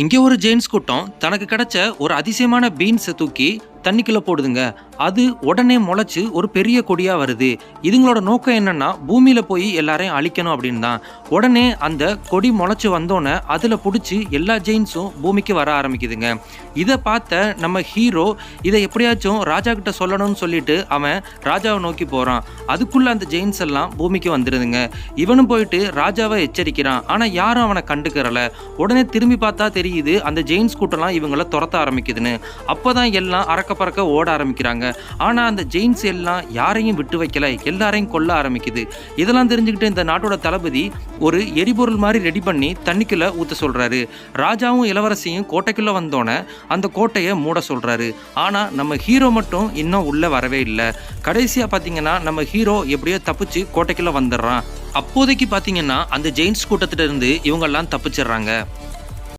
இங்கே ஒரு ஜெயின்ஸ் கூட்டம் தனக்கு கிடைச்ச ஒரு அதிசயமான பீன்ஸை தூக்கி தண்ணிக்குள்ள போடுதுங்க. அது உடனே முளைச்சு ஒரு பெரிய கொடியா வருது. இதுங்களோட நோக்கம் என்னன்னா பூமியில போய் எல்லாரையும் அழிக்கணும் அப்படின்னு தான். உடனே அந்த கொடி முளைச்சு வந்தோன்னே அதுல பிடிச்சி எல்லா ஜெயின்ஸும் பூமிக்கு வர ஆரம்பிக்குதுங்க. இதை பார்த்த நம்ம ஹீரோ இதை எப்படியாச்சும் ராஜா கிட்ட சொல்லணும்னு சொல்லிட்டு அவன் ராஜாவை நோக்கி போறான். அதுக்குள்ள அந்த ஜெயின்ஸ் எல்லாம் பூமிக்கு வந்துடுதுங்க. இவனும் போயிட்டு ராஜாவை எச்சரிக்கிறான். ஆனா யாரும் அவனை கண்டுக்கிறல. உடனே திரும்பி பார்த்தா தெரியுது அந்த ஜெயின்ஸ் கூட்டம்லாம் இவங்களை துரத்த ஆரம்பிக்குதுன்னு. அப்போதான் எல்லாம் அறக்க பறக்க ஓட ஆரம்பிக்கிறாங்க. ஆனா அந்த ஜெயின்ஸ் எல்லாம் யாரையும் விட்டு வைக்கல, எல்லாரையும் கொல்ல ஆரம்பிக்குது. இதெல்லாம் தெரிஞ்சுக்கிட்டு இந்த நாட்டோட தளபதி ஒரு எரிபொருள் மாதிரி ரெடி பண்ணி தண்ணிக்குள்ள ஊத்த சொல்றாரு. ராஜாவும் இளவரசியும் கோட்டைக்குள்ள வந்தோன்னே அந்த கோட்டையை மூட சொல்றாரு. ஆனா நம்ம ஹீரோ மட்டும் இன்னும் உள்ள வரவே இல்லை. கடைசியா பாத்தீங்கன்னா நம்ம ஹீரோ எப்படியோ தப்பிச்சு கோட்டைக்குள்ள வந்துடுறான். அப்போதைக்கு பாத்தீங்கன்னா அந்த ஜெயின்ஸ் கூட்டத்திட்ட இருந்து இவங்க எல்லாம் தப்பிச்சிடுறாங்க.